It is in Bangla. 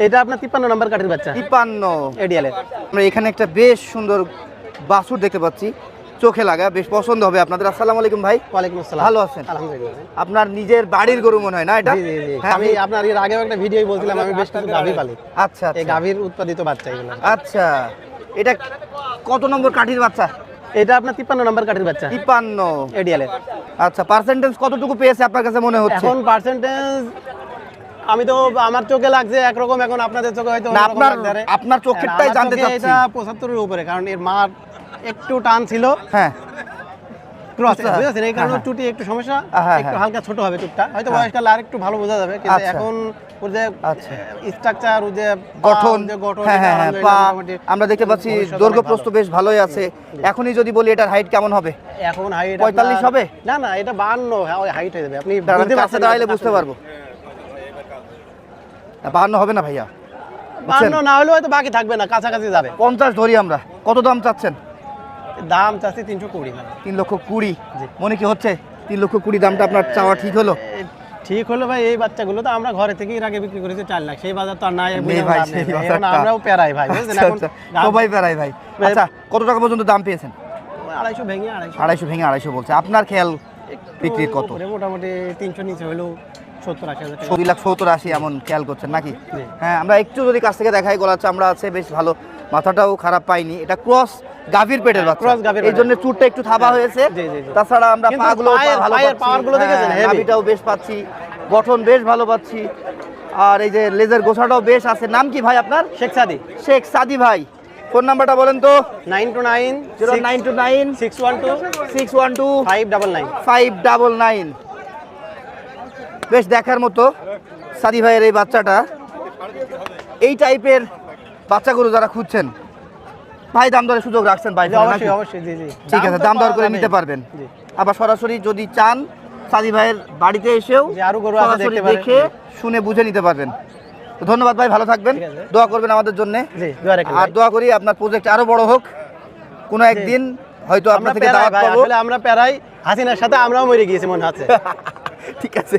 এটা আপনার 53 নম্বর কাঠির বাচ্চা, 53 এডিএল এর। আমরা এখানে একটা বেশ সুন্দর বাছুর দেখতে পাচ্ছি, চোখে লাগা, বেশ পছন্দ হবে আপনাদের। আসসালামু আলাইকুম ভাই। ওয়ালাইকুম আসসালাম। ভালো আছেন? আলহামদুলিল্লাহ। আপনার নিজের বাড়ির গরু মনে হয় না এটা? জি জি জি। হ্যাঁ, আমি আপনার এর আগেও একটা ভিডিওই বলছিলাম আমি বেশ কিছু গাভী পালি। আচ্ছা এই আচ্ছা গাভীর উৎপাদিত বাচ্চা এগুলো। আচ্ছা, এটা কত নম্বর কাঠির বাচ্চা? এটা আপনার 53 নম্বর কাঠির বাচ্চা, 53। এডিএল এর। আচ্ছা, পার্সেন্টেজ কতটুকু পেয়েছে আপনার কাছে মনে হচ্ছে? এখন পার্সেন্টেজ আমি তো আমার চোখে লাগছে একরকম, এখন আপনাদের চোখে হয়তো না, অন্যরকম লাগতে পারে। আপনার চোখেরটাই আমার জানতে চোখে চাচ্ছি। এটা 75 এর উপরে, কারণ এর মার একটু টান ছিল, হ্যাঁ ক্রস বুঝতে বুঝছেন, এই কারণে হ্যাঁ, টুটি একটু সমস্যা, হ্যাঁ, একটু হ্যাঁ। হালকা ছোট হবে টুকটা, হয়তো হ্যাঁ। বয়সকালে আর একটু ভালো বোঝা যাবে, কিন্তু আচ্ছা। এখন ওর যে আচ্ছা। স্ট্রাকচার, ওর যে গঠন, গঠন, হ্যাঁ হ্যাঁ হ্যাঁ, পা আমরা দেখতে পাচ্ছি ভবিষ্যতে দৈর্ঘ্য অনেক প্রস্থ ভালো। বেশ ভালোই আছে। এখনই যদি বলি এটার হাইট কেমন হবে? এখন হাইট 45 হবে? না না, এটা 52 হাইট হয়ে যাবে, আপনি দাঁড়ান, বুঝতে কাছে পারছেন দাঁড়াইলে বুঝতে পারবো। 52 হবে না ভাইয়া? 52 না হলেও হয়তো বাকি থাকবে না, কাছাকাছি যাবে। 50 ধরি আমরা। কত দাম চাচ্ছেন? দাম চাচ্ছি 320 মানে। 3,20,000। জি। মনে কি হচ্ছে 3,20,000 দামটা আপনার চাওয়া ঠিক হলো? ঠিক হলো ভাই, এই বাচ্চাগুলো তো আমরা ঘরে থেকেই এর আগে বিক্রি করেছি 4 লাখ, সেই বাজার তো আর নাই, নেই ভাই, লাভ নেই। সেই এখন বাজারটা। আমরাও পেরাই ভাই, বুঝছেন, আচ্ছা, এখন আচ্ছা, সবাই পেরাই ভাই। আচ্ছা, কত টাকা পর্যন্ত দাম পেয়েছেন? 250 ভেঙে 250 250 ভেঙে 250 বলছে। আপনার খেয়াল বিক্রির কত? উপরে মোটামুটি 300 নিচে হলেও 70-80 টাকা। 2,70,080 এমন খেয়াল করছেন নাকি? জি। হ্যাঁ, আমরা একটু যদি কাছ থেকে দেখাই, গলার চামড়া আছে বেশ ভালো, মাথাটাও খারাপ পাইনি। এটা ক্রস গাভীর পেটের বাচ্চা, ক্রস গাভীর এই জন্য চুটটা একটু থাবা হয়েছে। জি, জি, জি। তাছাড়া আমরা কিন্তু পাগুলো ভালো পায়ের পাচ্ছি, পাওয়ারগুলো দেখেছেন, হ্যাঁ, heavy। নাভিটাও বেশ পাচ্ছি, গঠন বেশ ভালো পাচ্ছি, আর এই যে লেজের গোছাটাও বেশ আছে। নাম কি ভাই আপনার? শেখ সাদি। শেখ সাদি ভাই। ফোন নাম্বারটা বলেন তো। 929 0929 612 612 599। 599। বেশ দেখার মতো সাদি ভাইয়ের এই বাচ্চাটা। এই টাইপের বাচ্চা গরু যারা খুঁজছেন, ভাই দাম দরের সুযোগ রাখছেন ভাই? জি, অবশ্যই অবশ্যই, জি জি। ঠিক আছে, দাম দর করে নিতে পারবেন। জি। আবার সরাসরি যদি চান সাদি ভাইয়ের বাড়িতে এসেও যে আরো গরু আছে সরাসরি দেখতে পারেন। দেখে শুনে বুঝে নিতে পারবেন। তো ধন্যবাদ ভাই, ভালো থাকবেন, ঠিক আছে। দোয়া করবেন আমাদের জন্য। জি, দোয়া রাখেন আর ভাই। দোয়া করি আপনার প্রজেক্ট আরো বড় হোক, কোনো একদিন হয়তো আমরা আপনার থেকে পেরাই দাওয়াত ভাই, পাবো। আসলে আমরা পেরাই, হাসিনার সাথে আমরাও মরে গিয়েছি মনে হচ্ছে। ঠিক আছে।